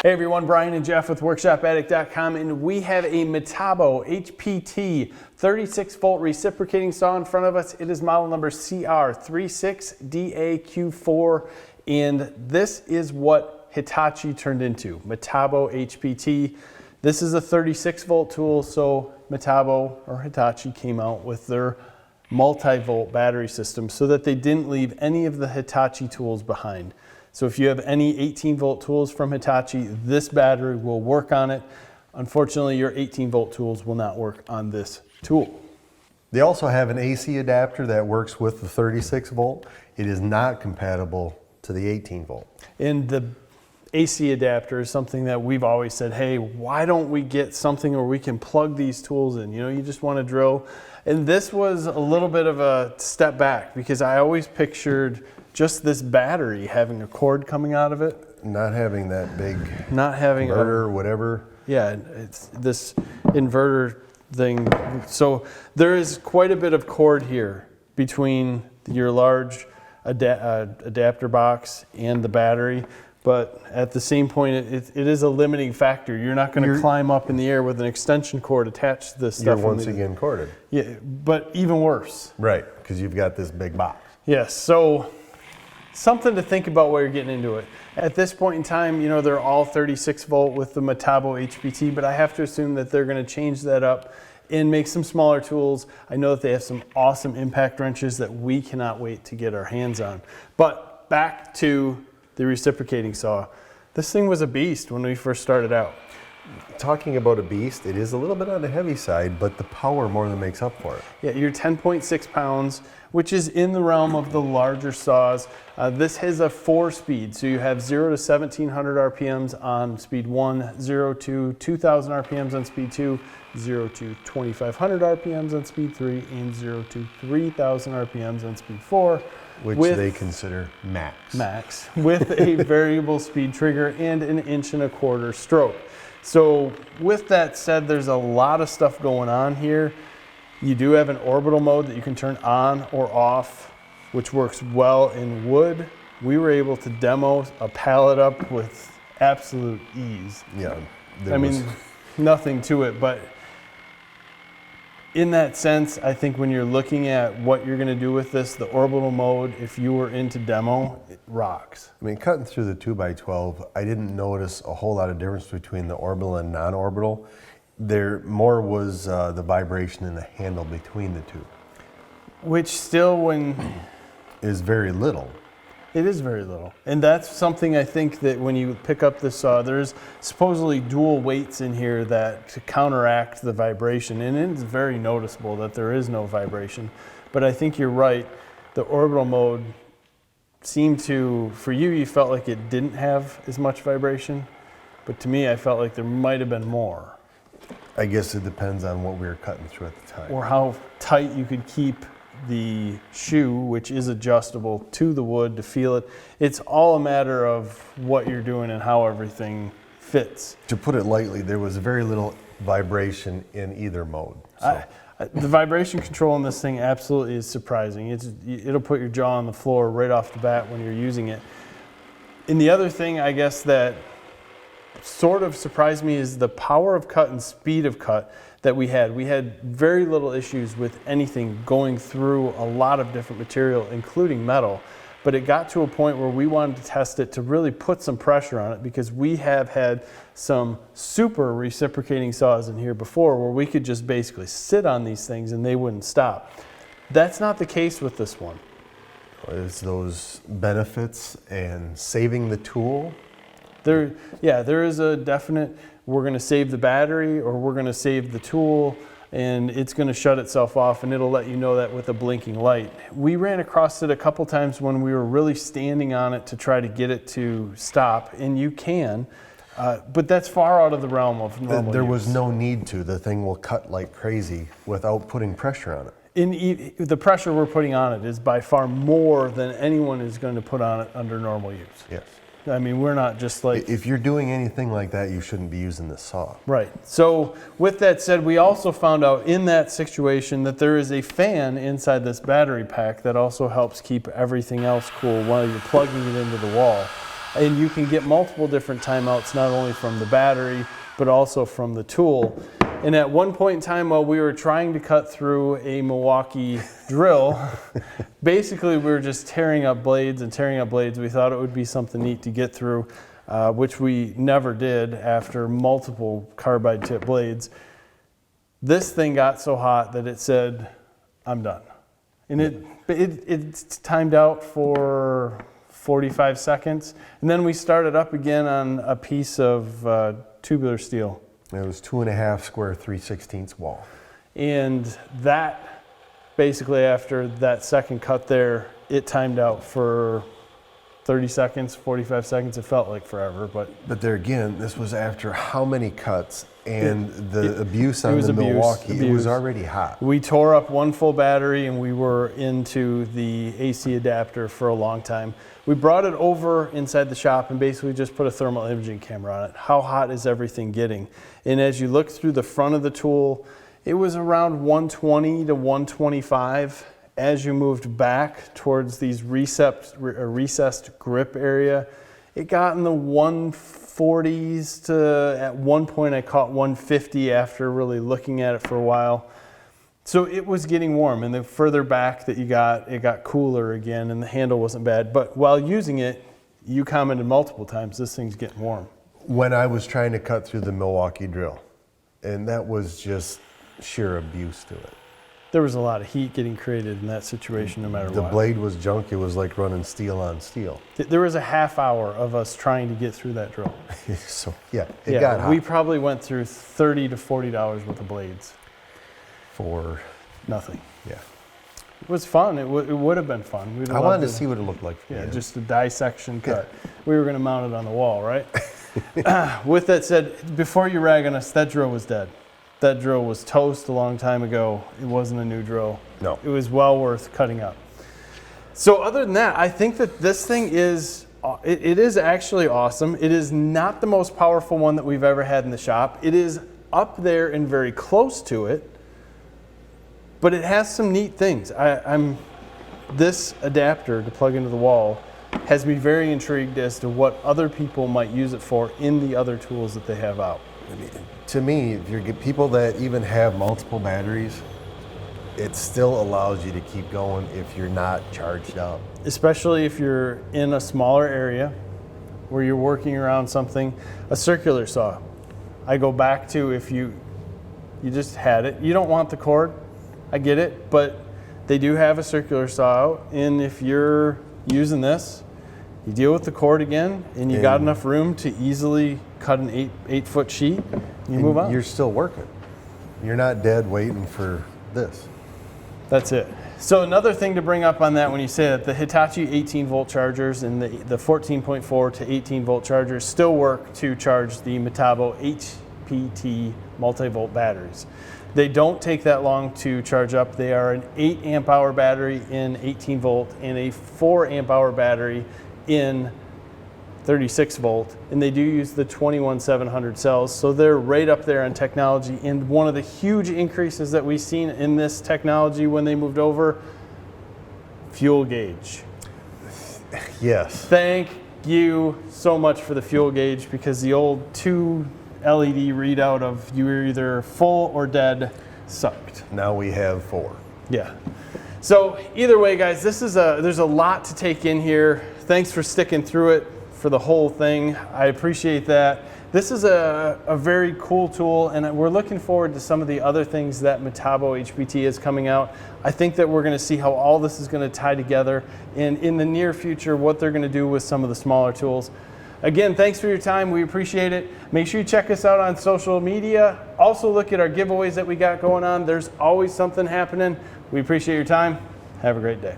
Hey everyone, Brian and Jeff with WorkshopAddict.com, and we have a METABO HPT 36 volt reciprocating saw in front of us. It is model number CR36DAQ4, and this is what Hitachi turned into, METABO HPT. This is a 36 volt tool, so METABO or Hitachi came out with their multi-volt battery system so that they didn't leave any of the Hitachi tools behind. So if you have any 18 volt tools from Hitachi, this battery will work on it. Unfortunately, your 18 volt tools will not work on this tool. They also have an AC adapter that works with the 36 volt. It is not compatible to the 18 volt. And the AC adapter is something that we've always said, hey, why don't we get something where we can plug these tools in? You know, you just want to drill. And this was a little bit of a step back because I always pictured just this battery having a cord coming out of it. Not having that big inverter or whatever. Yeah, it's this inverter thing. So there is quite a bit of cord here between your large adapter box and the battery. But at the same point, it is a limiting factor. You're not going to climb up in the air with an extension cord attached to this stuff. You're once again corded. Yeah, but even worse. Right, because you've got this big box. Yes, so something to think about while you're getting into it. At this point in time, you know, they're all 36 volt with the METABO HPT, but I have to assume that they're going to change that up and make some smaller tools. I know that they have some awesome impact wrenches that we cannot wait to get our hands on. But back to the reciprocating saw. This thing was a beast when we first started out. Talking about a beast, it is a little bit on the heavy side, but the power more than makes up for it. Yeah, you're 10.6 pounds, which is in the realm of the larger saws. This has a 4-speed, so you have 0 to 1700 RPMs on speed 1, 0 to 2000 RPMs on speed 2, 0 to 2500 RPMs on speed 3, and 0 to 3000 RPMs on speed 4. Which they consider max. Max, with a variable speed trigger and an 1.25 inch stroke. So with that said, there's a lot of stuff going on here. You do have an orbital mode that you can turn on or off, which works well in wood. We were able to demo a pallet up with absolute ease. Yeah. I mean, nothing to it, but in that sense, I think when you're looking at what you're going to do with this, the orbital mode, if you were into demo, it rocks. I mean, cutting through the 2x12, I didn't notice a whole lot of difference between the orbital and non-orbital. There more was the vibration in the handle between the two. Which still is very little. It is very little. And that's something I think that when you pick up this saw, there's supposedly dual weights in here that to counteract the vibration. And it's very noticeable that there is no vibration. But I think you're right. The orbital mode seemed to, for you, you felt like it didn't have as much vibration. But to me, I felt like there might have been more. I guess it depends on what we were cutting through at the time. Or how tight you could keep the shoe, which is adjustable to the wood to feel it. It's all a matter of what you're doing and how everything fits. To put it lightly, there was very little vibration in either mode. So. The vibration control in this thing absolutely is surprising. It'll put your jaw on the floor right off the bat when you're using it. And the other thing, I guess, that sort of surprised me is the power of cut and speed of cut that we had. We had very little issues with anything going through a lot of different material, including metal. But it got to a point where we wanted to test it to really put some pressure on it because we have had some super reciprocating saws in here before where we could just basically sit on these things and they wouldn't stop. That's not the case with this one. It's those benefits and saving the tool. There is a definite, we're going to save the battery or we're going to save the tool and it's going to shut itself off and it'll let you know that with a blinking light. We ran across it a couple times when we were really standing on it to try to get it to stop, and you can, but that's far out of the realm of normal There use. was no need to. The thing will cut like crazy without putting pressure on it. The pressure we're putting on it is by far more than anyone is going to put on it under normal use. Yes. I mean, we're not just like... If you're doing anything like that, you shouldn't be using this saw. Right. So with that said, we also found out in that situation that there is a fan inside this battery pack that also helps keep everything else cool while you're plugging it into the wall. And you can get multiple different timeouts, not only from the battery, but also from the tool. And at one point in time, while we were trying to cut through a Milwaukee drill, basically we were just tearing up blades and tearing up blades. We thought it would be something neat to get through, which we never did after multiple carbide tip blades. This thing got so hot that it said, I'm done. And it timed out for 45 seconds. And then we started up again on a piece of tubular steel. It was 2.5 square 3/16 wall. And that, basically after that second cut there, it timed out for 30 seconds, 45 seconds. It felt like forever, but there again, this was after how many cuts and the abuse on the Milwaukee. It was already hot. We tore up one full battery and we were into the AC adapter for a long time. We brought it over inside the shop and basically just put a thermal imaging camera on it. How hot is everything getting? And as you look through the front of the tool, it was around 120 to 125. As you moved back towards these recessed grip area, it got in the 140s to, at one point I caught 150 after really looking at it for a while. So it was getting warm, and the further back that you got, it got cooler again, and the handle wasn't bad. But while using it, you commented multiple times, this thing's getting warm. When I was trying to cut through the Milwaukee drill, and that was just sheer abuse to it. There was a lot of heat getting created in that situation no matter what. The blade was junk. It was like running steel on steel. There was a half hour of us trying to get through that drill. So yeah, it got hot. We probably went through $30 to $40 worth of blades. For nothing. Yeah. It was fun. It would have been fun. I wanted to see what it looked like. Yeah, just a dissection cut. Yeah. We were going to mount it on the wall, right? With that said, before you rag on us, that drill was dead. That drill was toast a long time ago. It wasn't a new drill. No. It was well worth cutting up. So other than that, I think that this thing is, it is actually awesome. It is not the most powerful one that we've ever had in the shop. It is up there and very close to it, but it has some neat things. This adapter to plug into the wall has me very intrigued as to what other people might use it for in the other tools that they have out. To me, if you get people that even have multiple batteries, it still allows you to keep going if you're not charged up. Especially if you're in a smaller area where you're working around something. A circular saw. I go back to if you just had it. You don't want the cord, I get it, but they do have a circular saw out, and if you're using this, you deal with the cord again, and you got enough room to easily cut an 8-foot sheet, you move on. You're still working. You're not dead waiting for this. That's it. So another thing to bring up on that when you say that the Hitachi 18-volt chargers and the 14.4 to 18-volt chargers still work to charge the METABO HPT multi-volt batteries. They don't take that long to charge up. They are an 8 amp hour battery in 18 volt and a 4 amp hour battery in 36 volt, and they do use the 21700 cells, so they're right up there in technology. And one of the huge increases that we've seen in this technology when they moved over, fuel gauge. Yes. Thank you so much for the fuel gauge, because the old 2 LED readout of you were either full or dead sucked. Now we have 4. Yeah. So either way, guys, there's a lot to take in here. Thanks for sticking through it for the whole thing. I appreciate that. This is a very cool tool, and we're looking forward to some of the other things that METABO HPT is coming out. I think that we're going to see how all this is going to tie together, and in the near future, what they're going to do with some of the smaller tools. Again, thanks for your time. We appreciate it. Make sure you check us out on social media. Also look at our giveaways that we got going on. There's always something happening. We appreciate your time. Have a great day.